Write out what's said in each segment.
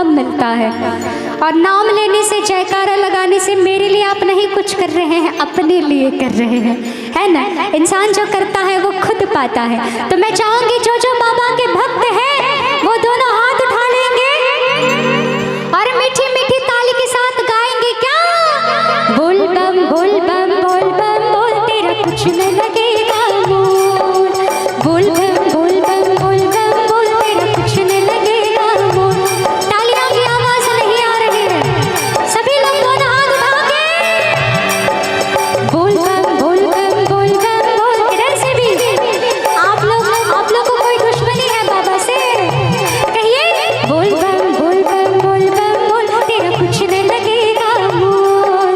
मिलता है। और नाम लेने से, जयकारा लगाने से मेरे लिए आप नहीं कुछ कर रहे हैं, अपने लिए कर रहे हैं, है ना। इंसान जो करता है वो खुद पाता है। तो मैं चाहूंगी जो जो बाबा के भक्त हैं वो दोनों हाथ उठा लेंगे और मीठी मीठी ताली के साथ गाएंगे क्या, बोल बम बोल बम बोल बम बोल, तेरा कुछ न लगेगा मोल, बोल बम बोल बम बोल बम बोल, तेरा कुछ न लगेगा मोल। तालियां की आवाज नहीं आ रही है, सभी लोग दोनों हाथ उठा के बोल बम बोल बम बोल बम बोल। इधर से भी आप लोग को कोई दुश्मनी है बाबा से, कहिए बोल बम बोल बम बोल बम बोल, तेरा कुछ न लगेगा मोल,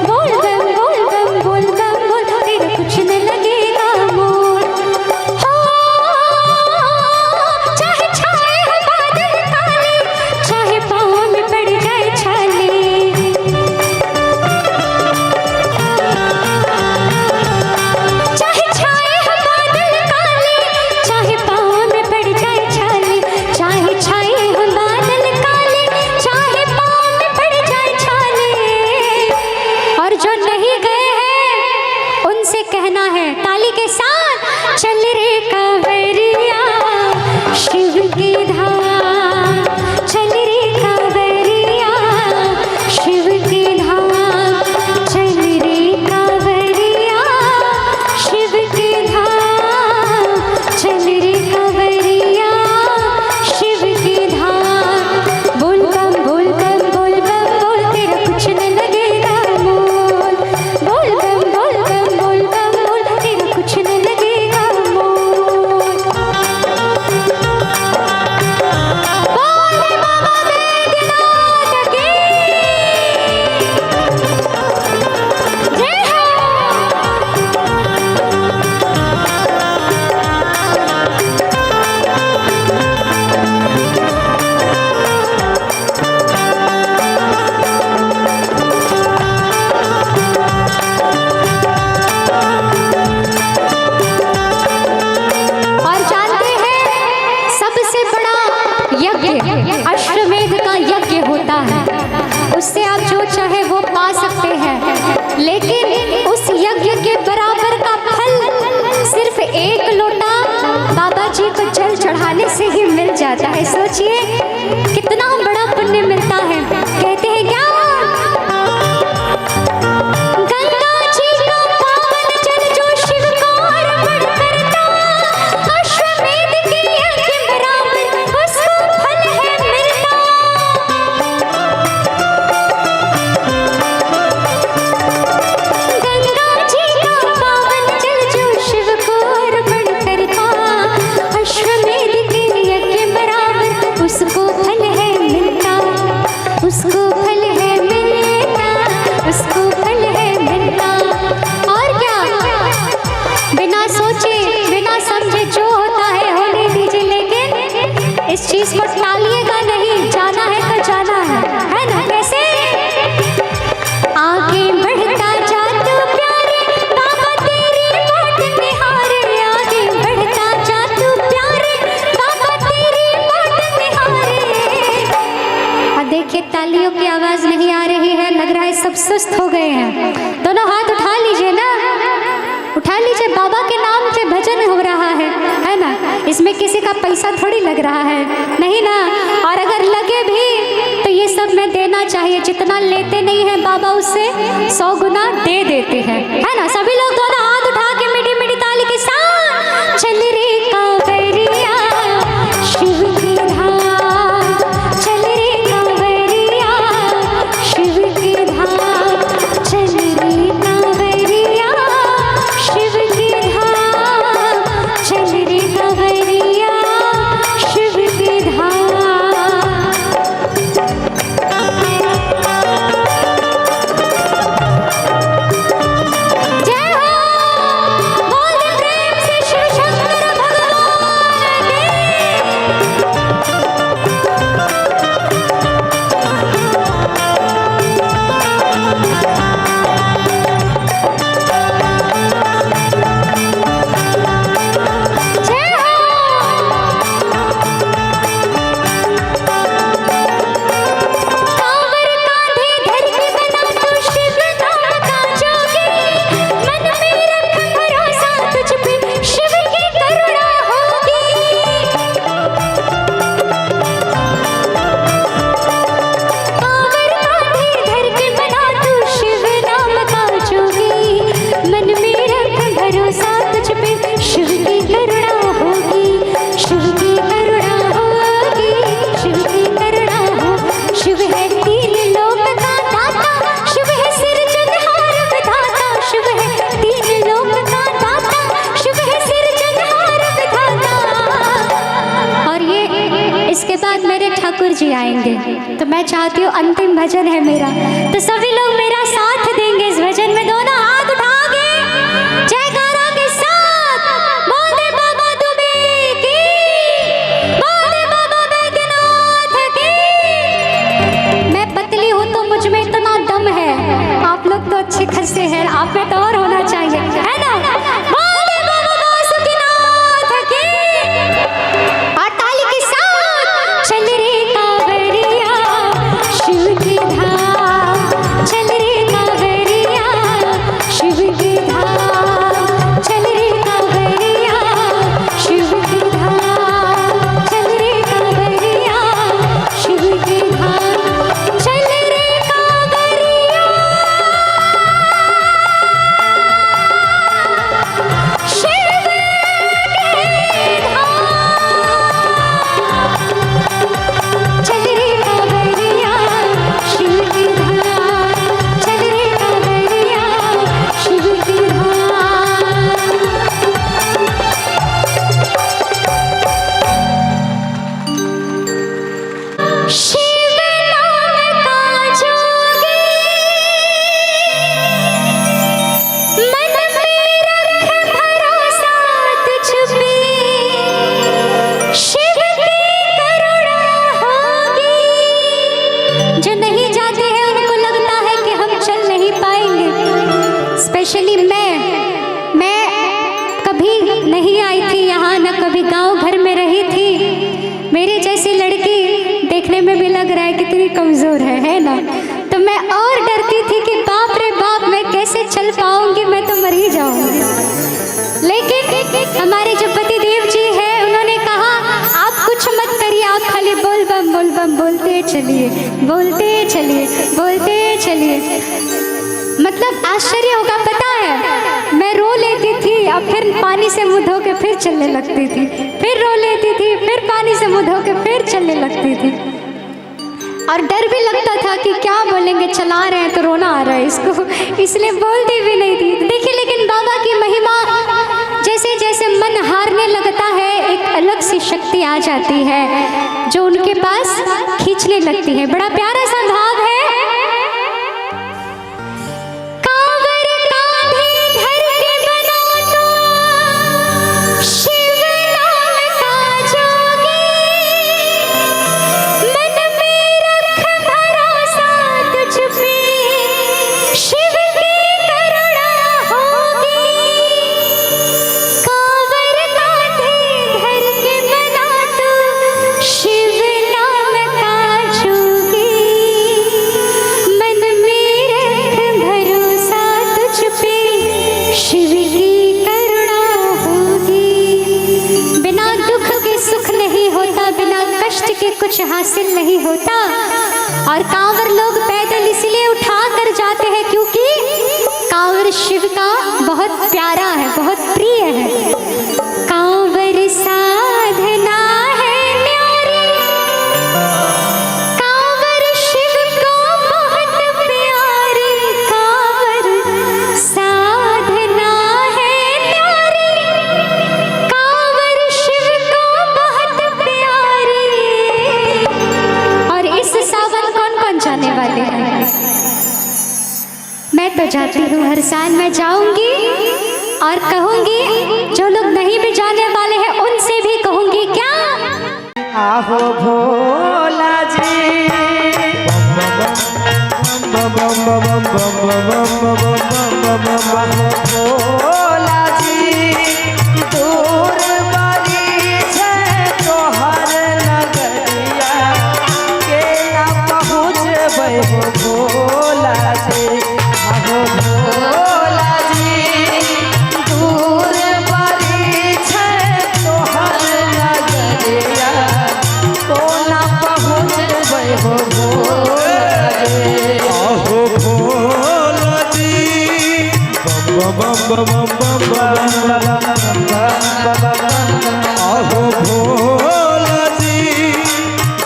बोल बम बोल बम बोल बम बोल, तेरा कुछ न लगेगा मोल। हो चाहे छाए हो बादल काले, चाहे पाँव में पड़ जाए छाले, चाहे छाए हो बादल काले, चाहे पाँव में पड़ जाए छाले, चाहे छाए हो बादल काले, चाहे पाँव में पड़ जाए छाले। और जो नहीं गए हैं उनसे कहना है ताली के साथ, चल रे कांवरिया शिव की धाम, चल रे कांवरिया शिव की धाम, चल रे कांवरिया शिव की धाम, चल रे कांवरिया शिव की धाम। बोल बम बोल बम बोल बम बोल, तेरा कुछ न लगेगा मोल, बोल बम बोल बम बोल बम बोल, तेरा कुछ न लगेगा मोल। बोले बाबा बैद्यनाथ की जय हो। और जानते हैं सबसे बड़ा यज्ञ अश्वमेध का यज्ञ होता है, उससे आप जो चाहे वो पा सकते हैं, लेकिन उस यज्ञ के बराबर का फल सिर्फ एक लोटा बाबा जी को जल चढ़ाने से ही मिल जाता है। सोचिए कितना बड़ा पुण्य मिलता है। कहते हैं क्या, गंगा जी का पावन जल जो शिव को अर्पण करता, अश्वमेध के यज्ञ बराबर उसको फल है मिलता। गंगा जी का पावन जल जो शिव को अर्पण करता, अश्वमेध के यज्ञ बराबर उसको फल तालियों की आवाज नहीं आ रही है, लग रहा है सब सुस्त हो गए हैं। दोनों हाथ उठा लीजिए ना, उठा लीजिए। बाबा के नाम से भजन हो रहा है ना। इसमें किसी का पैसा थोड़ी लग रहा है, नहीं ना। और अगर लगे भी तो ये सब में देना चाहिए। जितना लेते नहीं है बाबा उससे 100 गुना दे देते हैं, है ना। सभी लोग दोनों हाथ उठा के मीठी मीठी ताली के साथ चल रे कांवरिया शिव की धाम, चल रे कांवरिया शिव की धाम, चल रे कांवरिया शिव की धाम, चल रे कांवरिया शिव की धाम। जय हो, बोल दे प्रेम से शिव शंकर भगवान की। जय कांवर कांधे धर के बना तू शिव नाम का जोगी, मन में रख भरोसा तुझ पे शिव की करुणा होगी। कांवर कांधे धर के बना तू शिव नाम का जोगी, मन में रख भरोसा तुझ पे शिव की करुणा होगी, शिव की करुणा होगी, शिव की करुणा हो। शिव है तीन लोक का दाता, शिव है सिरजनहार विधाता, शिव है तीन लोक का दाता, शिव है सिरजनहार विधाता। और ये इसके बाद मेरे ठाकुर जी आएंगे, तो मैं चाहती हूँ अंतिम भजन है मेरा, तो सभी लोग मेरा साथ देंगे इस भजन में। दोनों हाथ उठा के जयकारा के साथ बोल दे बाबा दुबे की, बोल दे बाबा बैद्यनाथ की। मैं पतली हूँ तो मुझ में इतना दम है, आप लोग तो अच्छे खासे हैं, आप में तो और होना चाहिए, है ना। बोल दे बाबा बासुकीनाथ की। और ताली के साथ चल रे कांवरिया शिव की धाम, चल रे कांवरिया शिव की धाम, चल रे कांवरिया शिव की धाम, चल रे कांवरिया शिव की धाम, चल रे कांवरिया शिव की धाम, चल रे कांवरिया शिव की धाम, चल रे कांवरिया शिव की धाम। शिव नाम का जोगी, मन में रख भरोसा तुझ पे शिव की करुणा होगी। जो नहीं जाते हैं उनको लगता है कि हम चल नहीं पाएंगे। स्पेशली मैं कभी नहीं आई थी यहाँ, न कभी गांव घर में रही थी। मेरी जैसी लड़की देखने में भी लग रहा है कितनी कमजोर है ना। तो मैं और डरती थी कि बाप रे बाप मैं कैसे चल पाऊंगी, मैं तो मर ही जाऊंगी। लेकिन हमारे जो पति देव जी हैं उन्होंने कहा आप कुछ मत करिए, आप खाली बोल बम बोलते चलिए, बोलते चलिए, बोलते चलिए। मतलब आश्चर्य होगा, पता है मैं रो लेती थी और फिर पानी से मुंह धो के फिर चलने लगती थी, फिर रो लेती थी, फिर पानी से मुंह धो के फिर चलने लगती थी। और डर भी लगता था कि क्या बोलेंगे, चला रहे हैं तो रोना आ रहा है इसको, इसलिए बोलती भी नहीं थी। देखिए लेकिन बाबा की महिमा, जैसे जैसे मन हारने लगता है एक अलग सी शक्ति आ जाती है जो उनके पास खींचने लगती है। बड़ा प्यारा सा भाव है। कांवर कांधे धर के बना तो शिव नाम का जोगी, मन में रख भरोसा तुझ पे शिव की करुणा होगी। कांवर कांधे धर के बना तो शिव नाम का जोगी, और कांवर लोग पैदल इसलिए उठा कर जाते हैं क्योंकि कांवर शिव का बहुत प्यारा है, बहुत प्रिय है। कांवर साधना है न्यारी, कांवर शिव को बहुत प्यारी, कांवर साधना है न्यारी, कांवर शिव को बहुत प्यारी। और इस सावन कौन कौन जाने वाले हैं? मैं तो जाती हूँ, हर साल मैं जाऊंगी और कहूंगी, जो लोग नहीं भी जाने वाले हैं उनसे भी कहूंगी क्या? आहो भोला जी, आहो भोला जी, दूर बड़ी है तोहर नगरिया, के ना पहुँचबै हो भोला जी। आहो भोला जी, दूर बड़ी है तोहर नगरिया, को ना पहुँचबै हो भोला जी। आहो भोला जी, बम बम बम बम बम आहो भोला जी,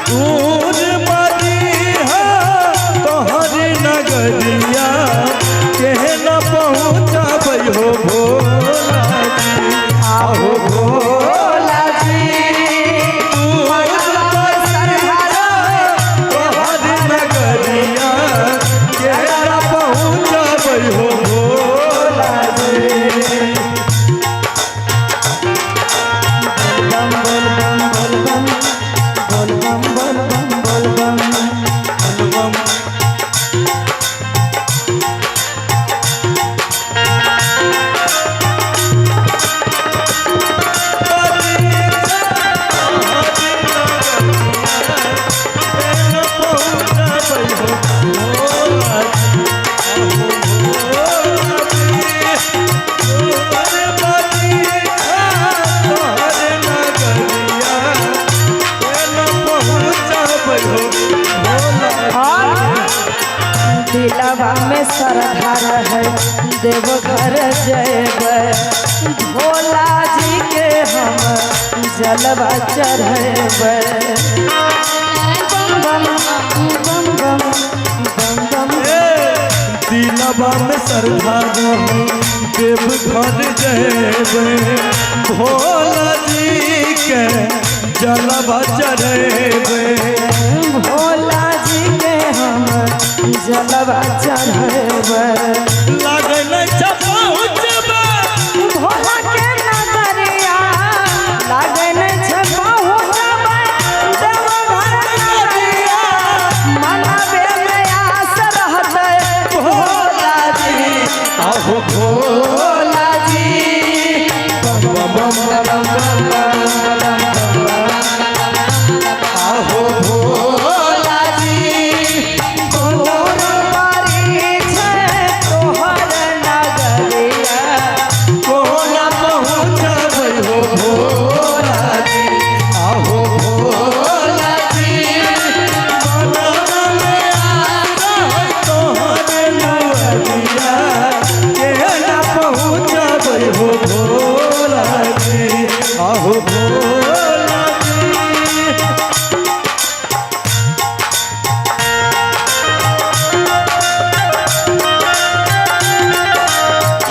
दूर बड़ी है तोहर नगरिया, के न पहुँचबै हो भोला जी। आहो भोला जी, दूर तोहर नगरिया, के न पहुँचबै हो भोला जी। दिलवा में श्रद्धा है देवघर जयबै, भोला जी के हम जलवा चढ़बै। बम बम बम बम बम बम, दिलवा में श्रद्धा रहो देवघर जयबै, भोला जी के जलवा चढ़बै। भोला जी के हम जलवा चढ़बै। लागे नहीं छ पहुँचबै भोला के नगरिया, लागे नहीं छ पहुँचबै देवघर नगरिया, मनबे में आस रहतै भोला जी। आहो भोला जी, बम बम बम बम बम आहो भोला जी, दूर बड़ी छै तोहर नगरिया, को न पहुँचबै हो भोला जी। आहो भोला जी, मनवा में आस तोहर नगरिया, के न पहुँचबै हो भोला जी। आहो भोला जी,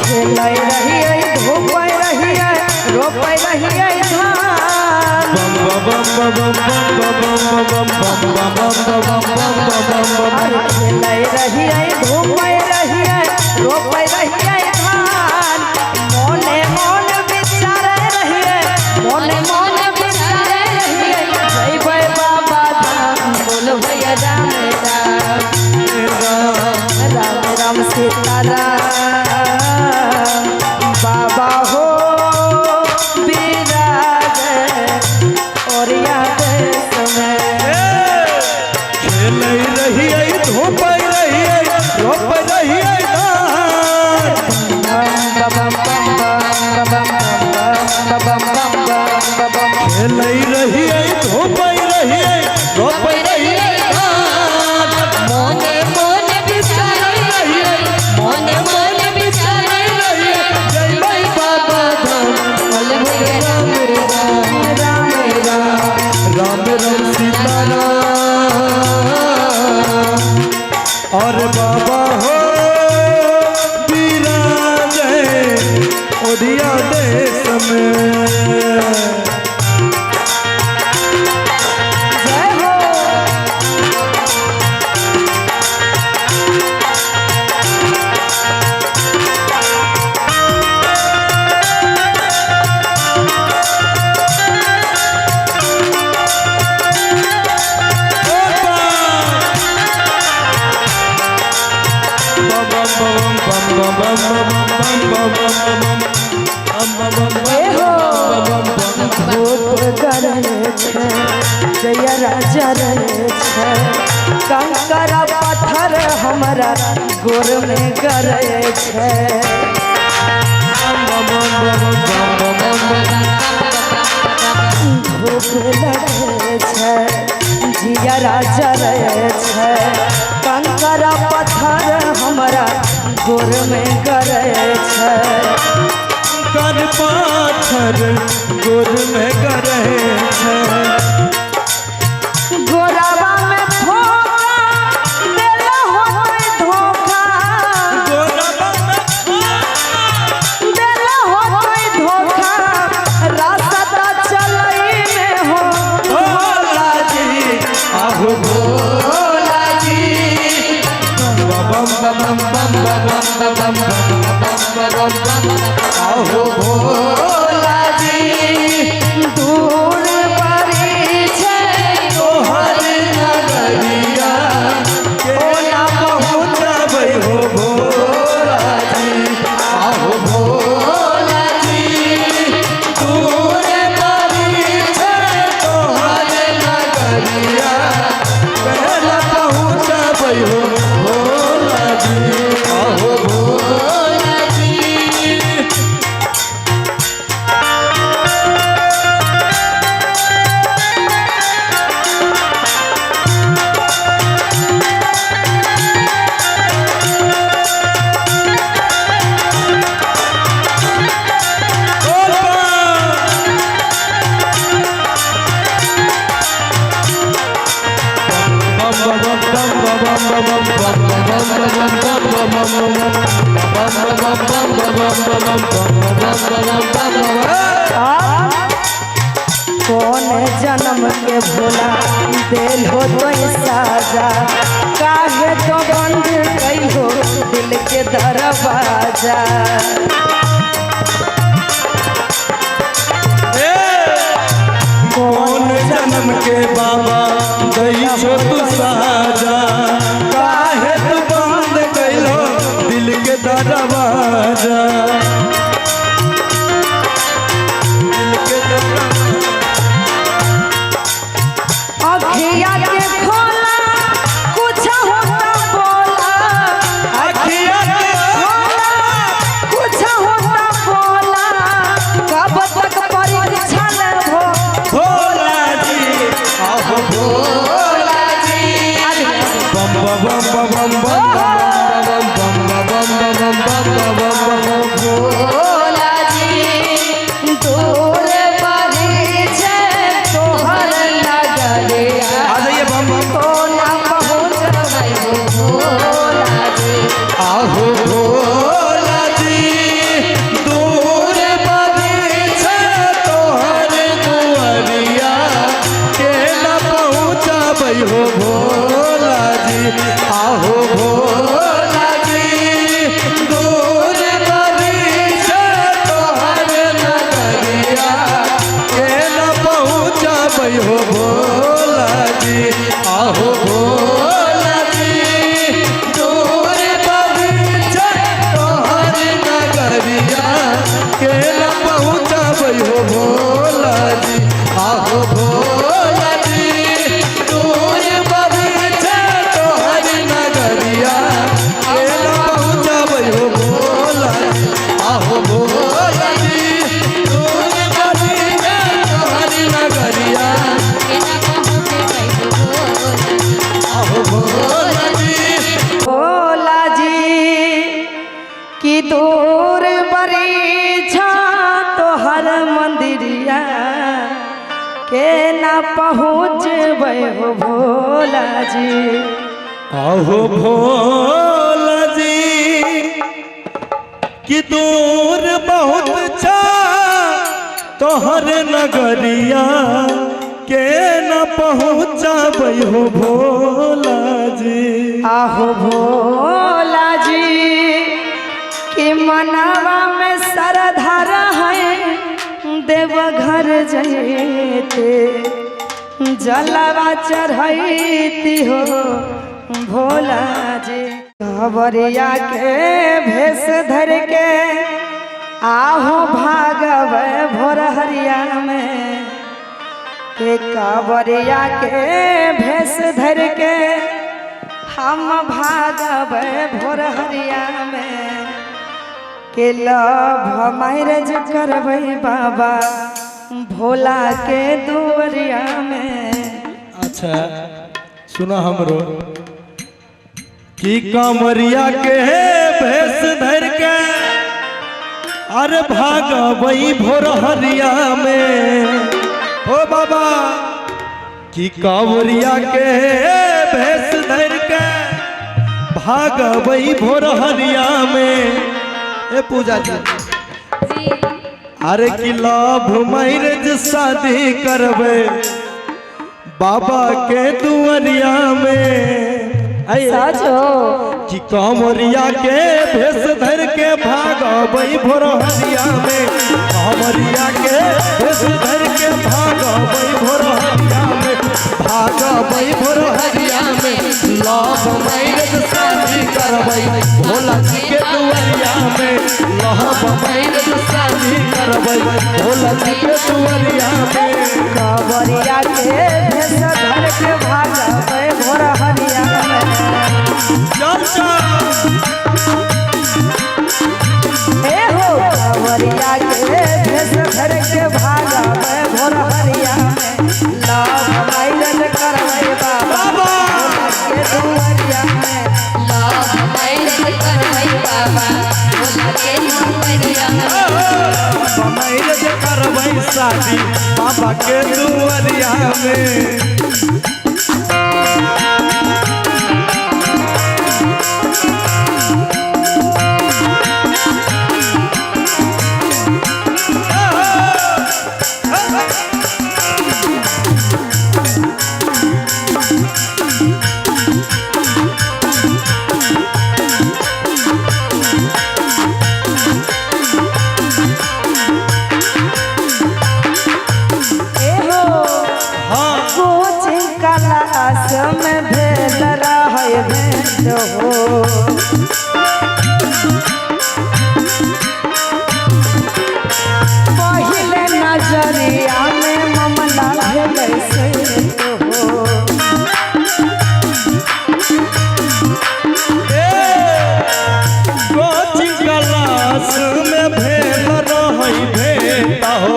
खेलै रहियै धूपै रहियै रोपै रहियै धान। अरे खेलै रहियै धूपै रहियै रोपै रहियै धान। मोने मोन विचारै रहियै, मोने मोन विचारै रहियै, जइबै बाबा धाम, बोलबै राम राम, राम राम सीताराम। बाबा हो विराज ओरिया देश में। खेलै रहियै धूपै रहियै रोपै और बाबा हो विराज ओडिया देश में। जय हो धूप गरे छे जय राजा रे छे कंकरा पत्थर हमारा गोर में गरे छे। धूप लगे छे जिया राजा रे छे कंकरा पत्थर हमारा गोर में गरे छे। कर पाथर गोर में करे छे गोरावा में धोखा देला होते धोखा गोरबा में देला होते धोखा रास्ता चलई में हो भोला जी आहो भोला जी बम बम बम बम बम बम आहो भोला जी दूर परी छे तोहर नगरिया केना पहुँचबै हो भोला जी आहो भोला जी दूर परी छै तोहर नगरिया केना पहुँचबै हो भोला जी आहो भोला जी। कौन जन्म के भोला दिल हो तो साजा काहे तो बंद कई हो दिल के दरवाजा। कौन जन्म के बाबा दई छो तू साजा काहे तू बंद कैलो दिल के दरवाजा दिल के दरवाजा। अखिया के खोला कुछ होता बोला अखिया के खोला कुछ होता बोला कब तक परीक्षण हो भोला जी आहो भोला जी बम बम बम बम बम बम बम बम बम बम भोला जी दूर परी छे तोहर नगरिया आ जाइए बम बम तो ना पहुँचबै हो भोला जी। आहो भोला जी दूर बनी छै तोहर दुआरिया के न पहुँचबै हो भोला जी आहो भोला जी दूर बनी छै तोहर नगरिया के न पहुँचबै हो भोला जी आहो भोला जी दूर बनी छै तोहर नगरिया के न पहुँचबै हो भोला जी आहो भोला जी दूर बनी छै तोहर नगरिया के न पहुँचबै हो भोला जी आहो भोला जी दूर बनी छै तोहर नगरिया आहो भोला जी भोला जी की दूर बड़ी छा तोहर मंदिरिया के ना पहुँचबै हो भोला जी आहो भोला जी कि दूर बहुत छा तोहर नगरिया के न पहुँचाबै हो भोला जी। आहो भोला जी कि मनवा में सरधार है देवघर जैते जलवा चढ़ती हो भोला जी। कांवरिया के भेष धर के आहो भागव भोर हरिया में के कांवरिया के भेष धर के हम भागव भोर हरिया में के लव मैरिज करबै बाबा भोला के दुवरिया में। अच्छा सुना हमरो कि कांवरिया के भेष धर के अरे भागबै भोर हरिया में हो बाबा कि कांवरिया के भेष धर के भागबै भोर हरिया में। ए पूजा जी अरे कि लव मैरिज शादी करबै बाबा के दुआरिया में। सचो कि कांवरिया के भेष धर के भागबै भोर हरिया में। कांवरिया के भेष धर के भागबै भोर हरिया में। भागबै भोर हरिया में लव मैरिज शादी करबै भोला जी के दुआरिया में। लव मैरिज शादी करबै भोला जी के दुआरिया में। कांवरिया के भेष धर के भागबै भोर हरिया में। ए हो कांवरिया के भेष धर के भागबै भोर हरिया में। लव मैरिज करबै बाबा भोला के दुआरिया में। लव मैरिज करबै बाबा भोला के दुआरिया में। मैरिज करबै शादी बाबा के दुआरिया में। क्लास में भेल रहे भेंट हो पहले नजरिया में मामला भेल सेट हो। कोचिंग क्लास में भेल रहे भेंट हो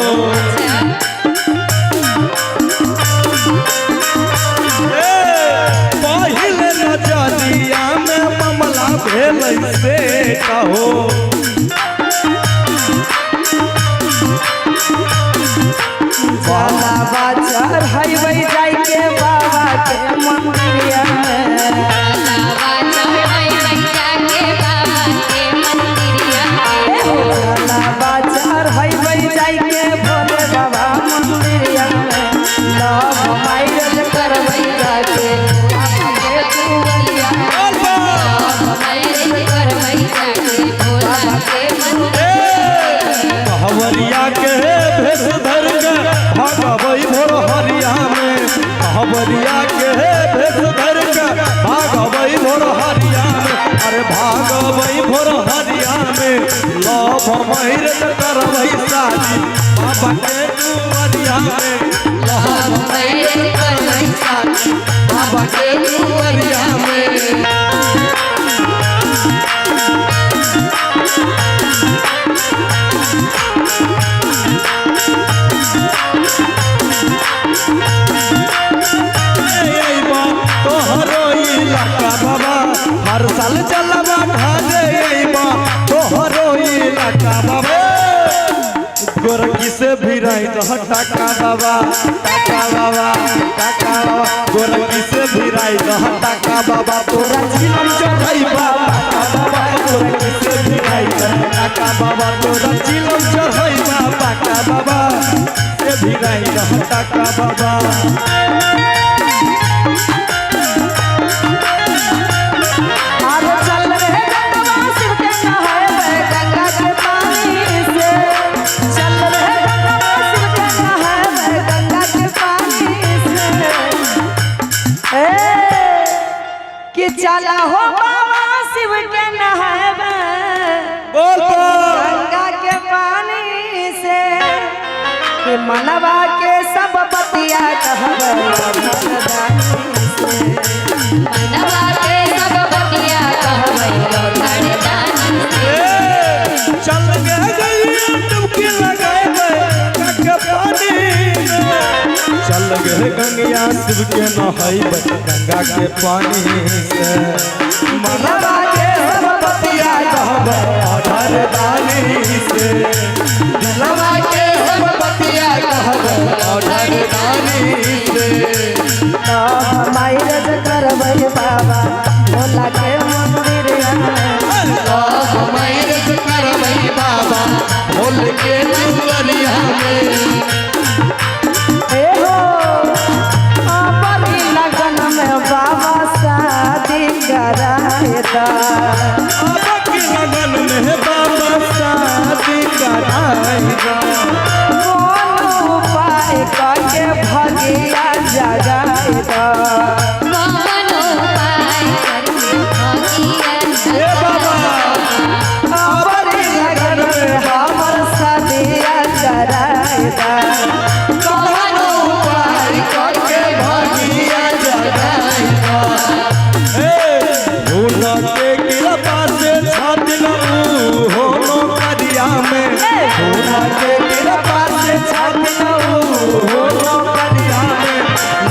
पहले नजरिया में मामला भेल से कहो। बाबा चढ़बै जाय के बाबा के मंदिरिया में। बाबा चढ़बै जाके बाबा के मंदिरिया में। बाबा चढ़बै जाय के भोले बाबा मंदिरिया में। लव मैरिज करबै जाके बाबा के दुआरिया में। लव मैरिज करबै जाके भोला के मंदिरिया में। कहवरिया के भेष धर के भागबै भोर हरिया में। कहवरिया के भेष धर के भागबै भोर हरिया में। अरे भागबै भोर हरिया में लव मैरिज करबै शादी बाबा के दुआरिया में। लव मैरिज करबै शादी बाबा के दुआरिया में। तोहरो इलाका बाबा हर साल चलबा ढाले तोहरो इलाका बाबा गोरखी से से भिराई दह टाका बाबा टाका बाबा टाका बाबा गोरखी से भिराई दह टाका बाबा तोरा चिलम चढ़ाई बाबा बाबा गोरखी से भिराई दह टाका बाबा तोरा चिलम चढ़ाई बाबा का बाबा से भिराई दह टाका बाबा आरो चल रे गंगा शिव के नहाए गंगा के पानी से चल रे गंगा शिव के नहाए गंगा के पानी से ए कि चला हो बाबा शिव के नहाए बोल गंगा के पानी से कि मनवा के सब बतिया कहबे मनवा के सब बतिया कहबै लोटड़दानी से चल गए डुबकी लगाए के पानी चल गए गंगा शिव के नहाइबे गंगा के पानी से मनवा के सब बतिया कहबे अधरदानी से दिलवा के सब बतिया कहबे अधरदानी से मायरज करबै बाबा भोला के मंदिर सब मैरिज करबै बाबा भोल के दुआरिया में ए हो अपनी लगन में बाबा शादी कराए दा अब की लगन में बाबा शादी कराएगा कोनो उपाय करके भगिया जगाए दा कोनो उपाय करके भगिया ए बाबा अपनी लगन में हमर शादिया कराए दा कोनो उपाय करके भगिया जगाएगा ए भोला के कृपा से छातिल हो नौकरिया में भोला के कृपा से छातिल हो नौकरिया में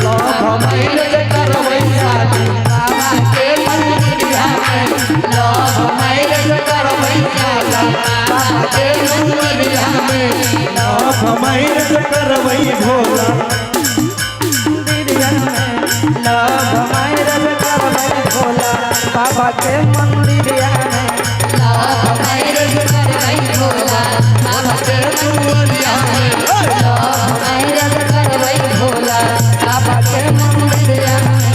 लाभ मैरिज करबै शादी बाबा के मंदिरिया में लोग मैरिज करबै जाला बाबा के दुआरिया में लाभ मैरिज करबै भोला लव मायरज करबै भोला बाबा के मंदिरिया में लोग मैरिज करबै भोला बाबा के दुआरिया में लोग मैरिज करबै भोला बाबा के मंदिरिया में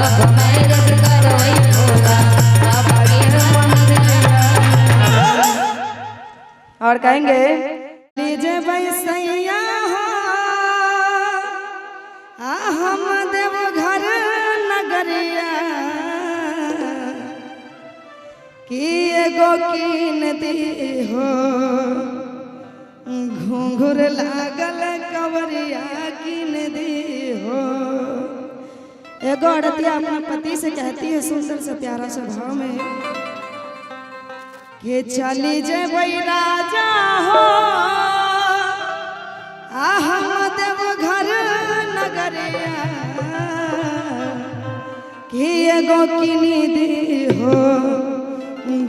लोग मैरिज करबै भोला बाबा के मंदिरिया में और कहेंगे लीजे बैसैया हो हम देव घर नगरिया कि एगो कीन दी हो घुंघुर लागल कवरिया कीन दी हो एगो औरतिया अपने पति से कहती है सुंदर से प्यारा सा भाव में कि चली जेबै राजा हो हम देव घर नगरिया कि एगो किनी दी हो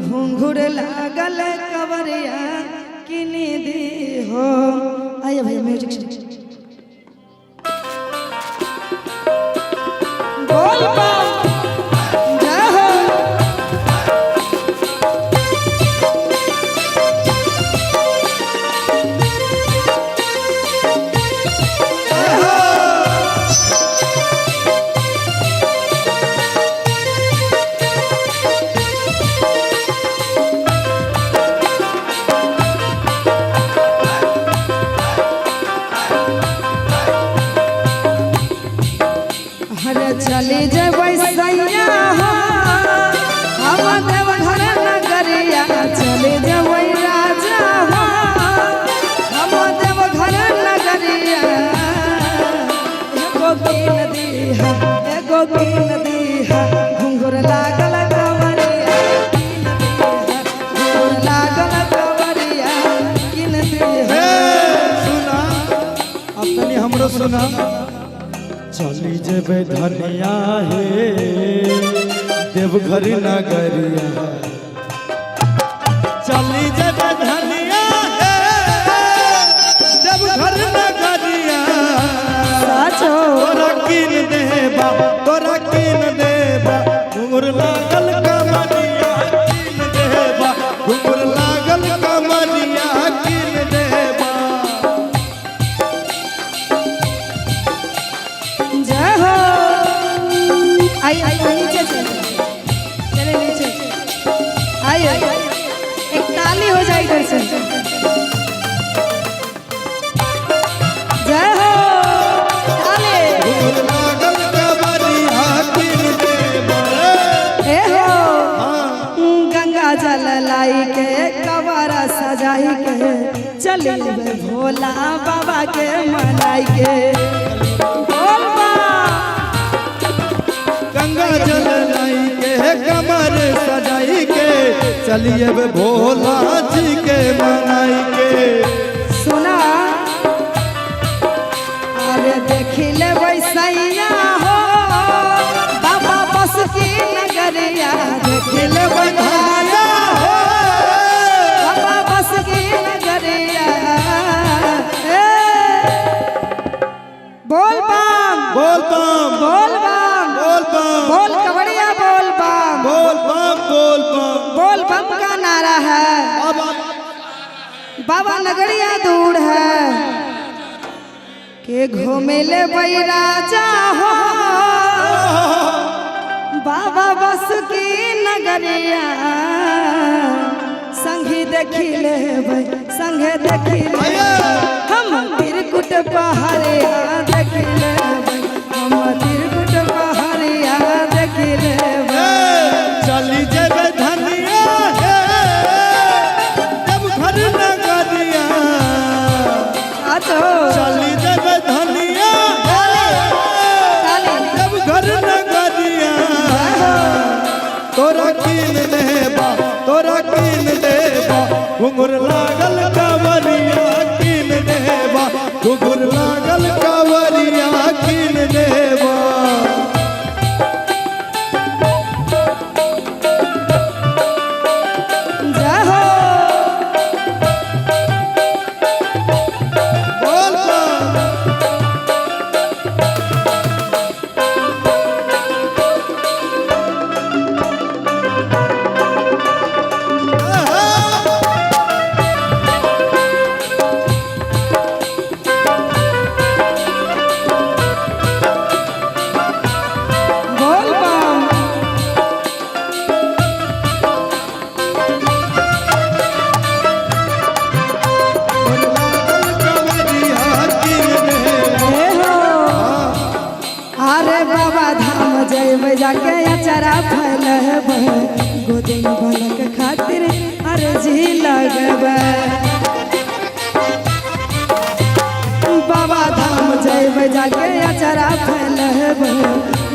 घुंघुर लागल कवरिया किनी दी हो आइए भैया म्यूजिक बोल बम जय हो हरे चली जेबै सैया हो हम देव घर नगरिया चली जेबै राजा हो हम देव घर नगरिया एगो कीन दीहा एगो कीन दीहा घुंघुर लागल कवरिया घुंघुर लागल कवरिया कीन दीहा सुना अब तनी हमरो सुना चली जेबै धनिया हे देवघर नगरिया चली जेबै धनिया हे लागल कमरिया कीन देबा घुंघरू लागल कमरिया कीन देबा जय हो। आई नीचे चले नीचे आइए, एक ताली हो जाए इधर से। जय हो ताली। घुंघरू लागल कमरिया कीन देबा ए हो गंगा जल लाई के कवारा सजाई के चली भोला बाबा के मनाई के। बोल बा गंगा जल लाई के कमर सजाई के चलिए बे भोला जी के मनाई के सुना अरे देखी ले वैसैया हो बाबा बस की नगरिया। देखी ले वैसैया हो बाबा बस की नगरिया। ए, बोल बम बोल बम बोल बम बोल बम बोल कवड़िया बोल बम। बोल बम बोल बम बोल बम का नारा है बाबा बाबा नगरिया दूर है के घूमेले बैराजा हो बाबा बस की नगरिया। संगी देखी ले संगे देखी ले हम तिरकुट पहाड़िया देखी ले हम तिरकुट पहाड़िया देखी ले। चली जेबे धनिया है जब घर नगरिया आजो चली जेबे धनिया है जब घर नगरिया तोरा कीन देबा तोरा कीन देबा घुंघरू लागल कवरिया कीन देबा घुंघरू लागल कवरिया कीन देबा जय हो बोल बम बोल बम ए हो अरे बाबा धाम जइबै जाके अचरा फैलबै गोदी में भलक खातिर अर्जी लगबै। बाबा धाम जइबै जाके अचरा फैलबै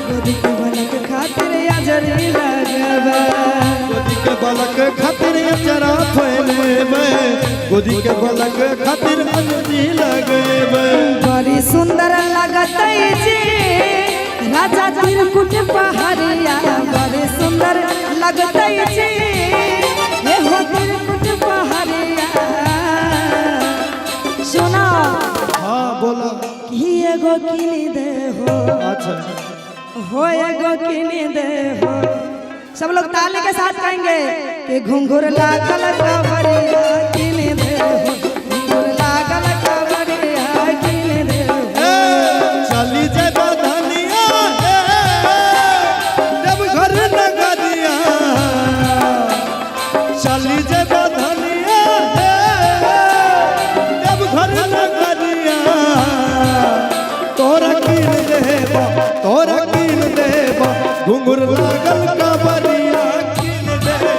गोदी के भलक खातिर अर्जी लगबै। गोदी के बलक खातिर चरा फैलेबे गोदी के बलक खातिर अंजी लगेबे बड़ी सुंदर लगत जी राजा तिरकुट पहाड़िया। बड़ी सुंदर लगत जी ये हो तिरकुट पहाड़िया। सुना हाँ बोला कि एगो किनी दे अच्छा हो एगो किनी दे हो। सब लोग ताली के साथ कहेंगे कि घुंघरू लागल कवरिया किनी दे हो घुंघरू लागल कवरिया किनी दे हो। चली जेबे धनिया जब घर नगरिया चली जेबे धनिया जब घर नगरिया तोरा कीन देबा तोरा कीन देबा घुंघरू लागल कवरिया कीन देबा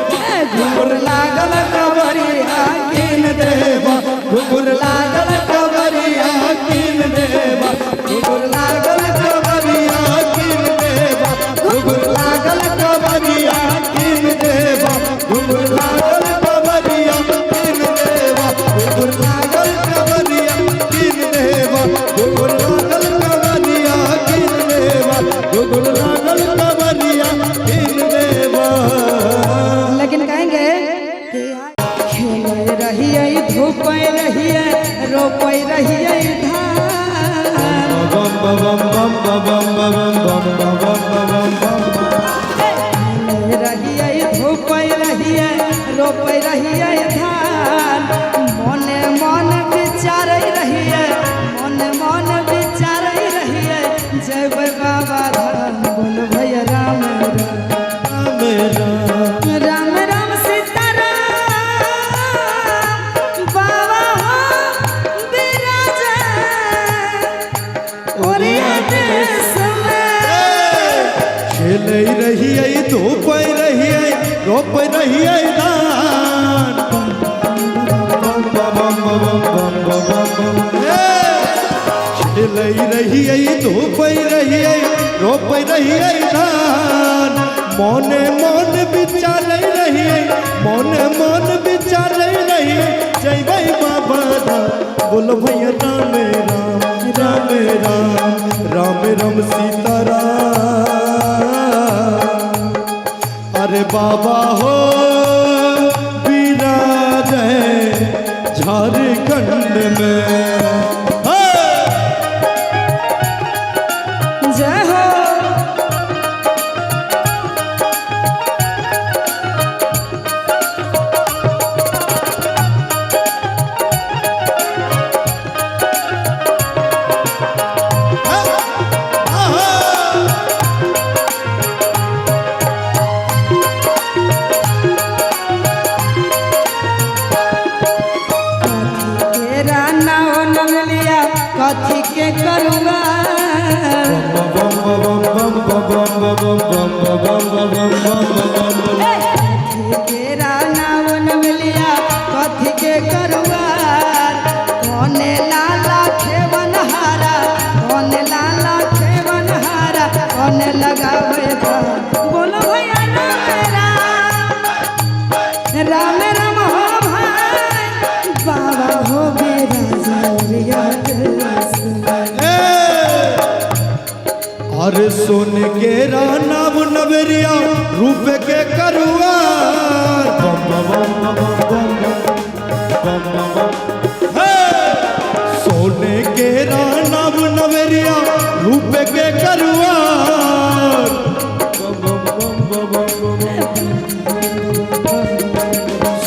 घुंघरू लागल कवरिया कीन देबा रहिए धान मने मन विचार रहिए मने मन विचार रहिए जय बाबा धाम बोल भैया राम राम राम राम सीताराम बाबा हो विराज ओरिया देश में खेल रहिए धूप रहिए रोप रहिए दान खेल रहिए धूप रहिए रोप रहिए धान मोने मन विचार रहिए मोने मन विचार रहिए जय भाई बाबा धाम बोलो भैया राम राम राम राम राम राम सीताराम अरे बाबा हो विराज है झारखंड में जय हो तेरा नाव नवलिया कथी के करूँगा तेरा नाव नवलिया कथी के करूँगा कौने लाला खेवन हारा कौने लाला खेवन हारा कौने लगावे बोलो भैया राम राम हो भाई बाबा हो मेरा जरिया अरे सोन के नाम नवरिया रूप के करुआ सोने के नाम नवरिया रूप के करुआ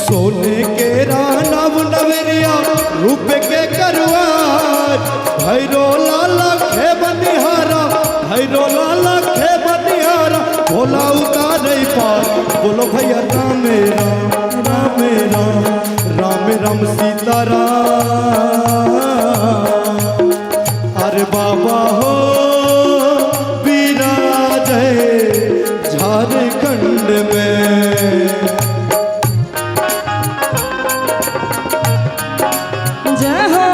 सोने के नाम नवरिया रूप के करुआ भैरो लाला खे बनिहारा भैरो लाला खे बनिहारा भोला उतारे पार बोलो भैया राम राम राम राम राम राम सीताराम अरे बाबा हो विराज है झारखंड में जय हो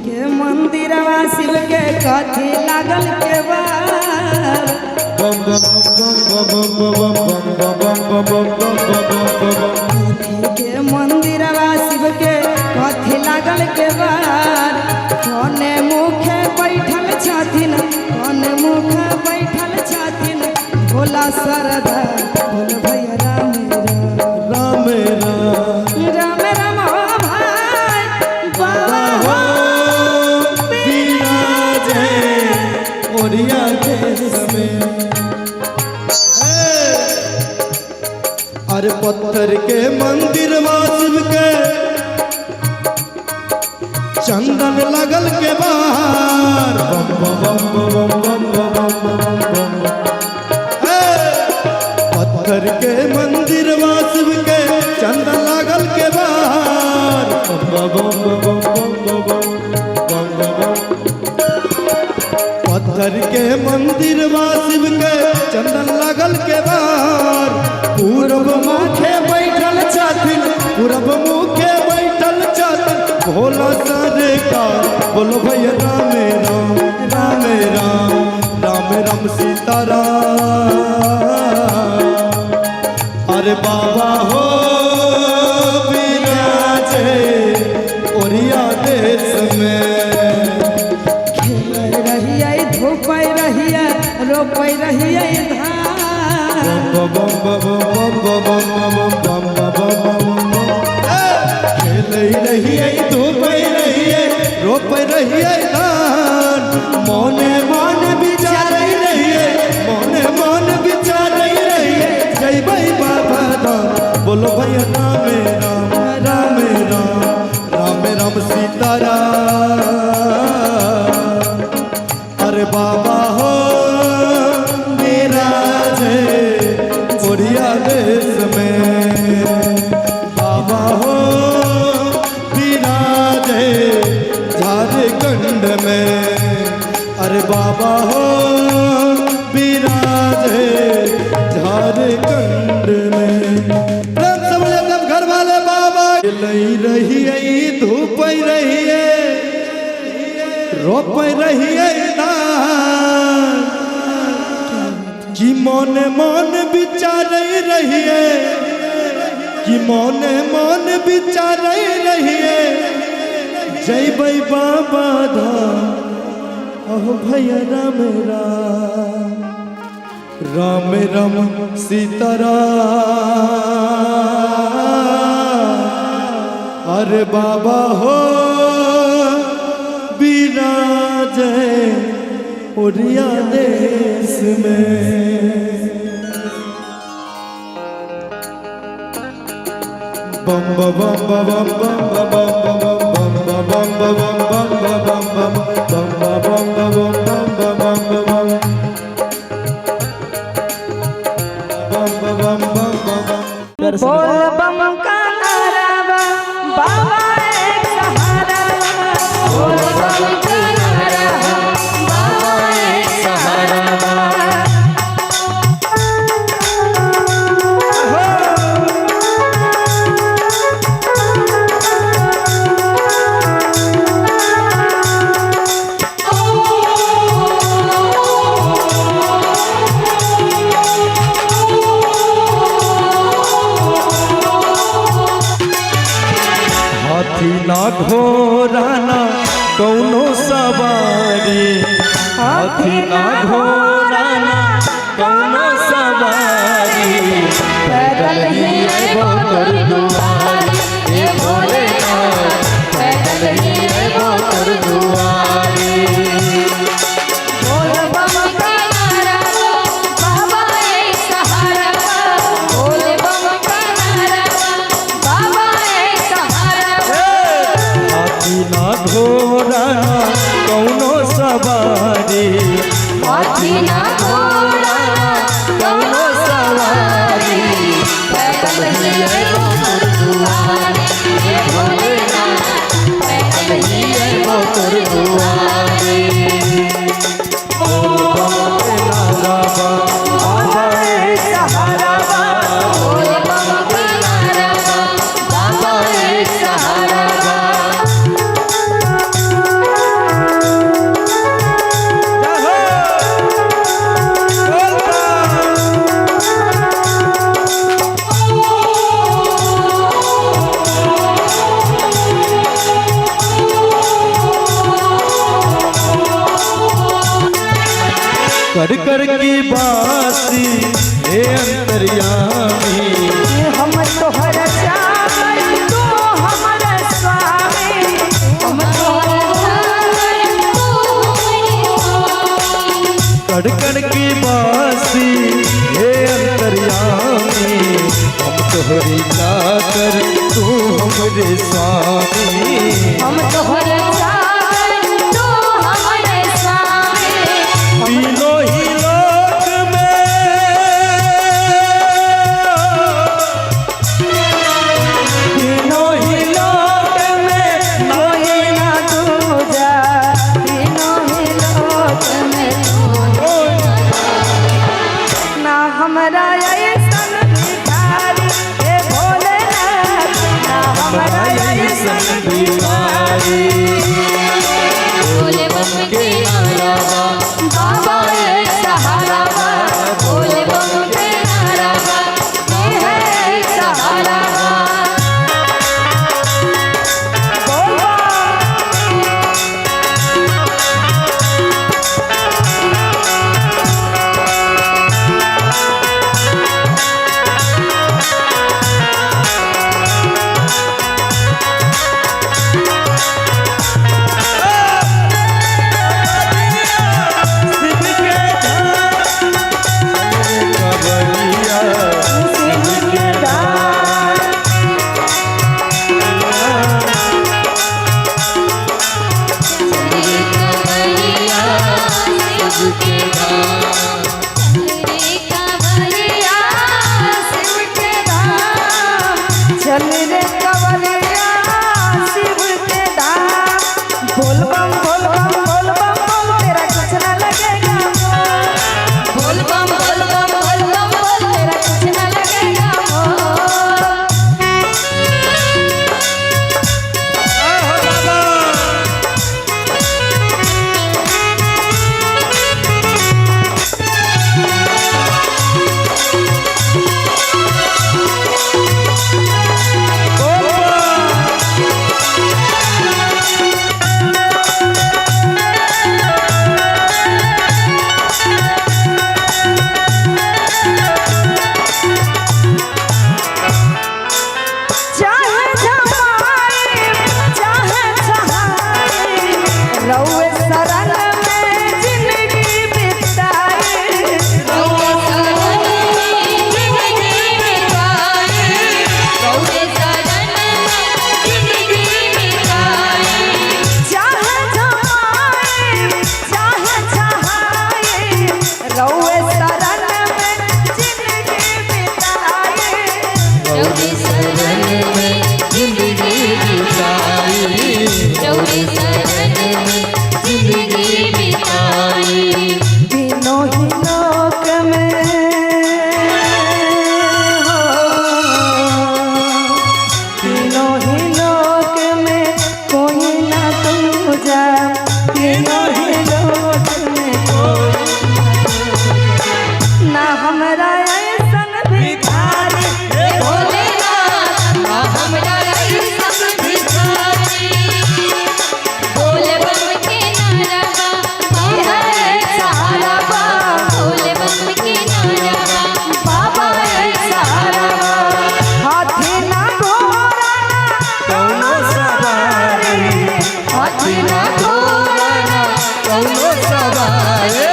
के मंदिरवा शिव के कथी लागल के बार के मंदिरवा शिव के कथी लागल के बार कौने मुखे बैठल छथिन कौने मुखे बैठल छथिन भोला सरदा बोल भैया राम राम राम राम हो भाई बाबा हो विराज है ओरिया देश में अरे पत्थर के मंदिर शिव के चंदन लगल के बाहर पत्थर के मंदिर शिव के चंदन लगल के बाहर पत्थर के मंदिर शिव के चंदन लगल के बाहर पूरब मुखे बैठल छथिन पूरब मुखे बैठल छथिन भोला सरकार बोलो भैया राम राम राम राम राम राम सीताराम अरे बाबा हो विराज ओरिया देश में रहिए धूप रहिए रोपै रहिए धान खेलै रहिए धूपै रहिए रोपै रहिए धान मोने मन विचारै रहिए मोने मन विचारै रहिए जैबै बाबा धाम बोलो भैया रामे राम रामे राम रामे राम सीताराम अरे बाबा हो मेरा जय उड़िया देश में बाबा हो विराजे झारखंड में अरे बाबा हो विराजे झारखंड में सब घर वाले बाबा लई रहिए धूप रहिए रोप रहिए धान कि मन मन विचार रहिए कि मन मन विचार रहिए जैबै बाबा धाम अहो भैया राम राम राम राम सीताराम अरे बाबा हो विराजे उड़िया देश में बम बम बम बम बम बम बम बम बम बम बम बोल बम का नारा बाबा एक सहारा बोल बम का नारा बाबा एक सहारा हाथी ना घोड़ा ना कौनो सवारी हाथी ना घोड़ा ना कौनो सवारी पैदल ही आइबो तोर दुआरी ये भोलेनाथ पैदल ही आइबो तोर दुआरी बोल बम का नारा बाबा एक सहारा बोल बम का नारा बाबा एक सहारा हाथी ना घोड़ा ना कौनो सवारी हाथी ना घोड़ा कौनो सवारी पैदल ही आइबो तोर दुआरी ये भोलेनाथ पैदल ही आइबो तोर दुआरी बाबा एक सहारा बोल बम का नारा बाबा एक सहारा कर कर की बाती हे अंतर्यामी हम तोहर चाहत तू हमर स्वामी हम तोहर कर कर की बासी हे अंतर्यामी हम तोहरी चाकर तू हमरे स्वामी हम तोहर चाहत तू हमर स्वामी तीनों ही लोक में तीनों ही लोक में कोई ना दूजा तीनों ही लोक में ना हमरा ऐसन भिखारी हे भोलेनाथ ना हमरा ऐसन भिखारी बोले बम के नारा बाबा एक सहारा भोले बम के नारा ये है एक सहारा बोल कौनो सवारी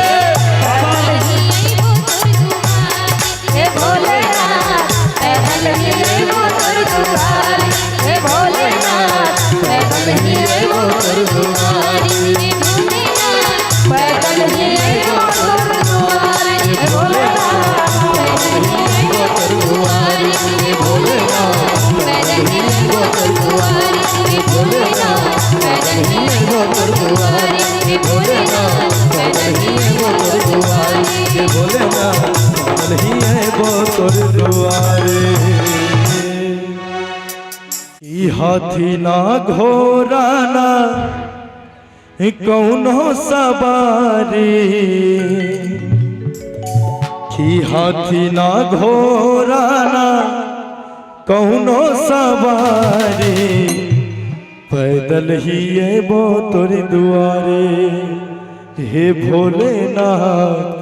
हे भोलेनाथ पैदल ही आइबो तोर दुआरी हे भोलेनाथ पैदल ही आइबो तोर दुआरी हे भोलेनाथ पैदल ही आइबो तोर दुआरी हे भोलेनाथ पैदल ही आइबो तोर दुआरी हे भोलेनाथ पैदल ही आइबो तोर दुआरी हे भोलेनाथ पैदल ही आइबो तोर दुआरी हे भोलेनाथ पैदल ही आइबो तोर दुआरी हे भोलेनाथ पैदल ही आइबो तोर दुआरे ई हाथी ना घोड़ा ना कौनो सवारी की हाथी ना घोड़ा ना कौनो सवारी पैदल ही आइबो तोर दुआरे हे भोलेनाथ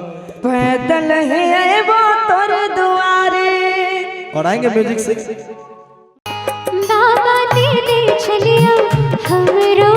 पैदल ही आइबो तोर दुआरे। और आएंगे म्यूजिक से बाबा दे चलिया हमरो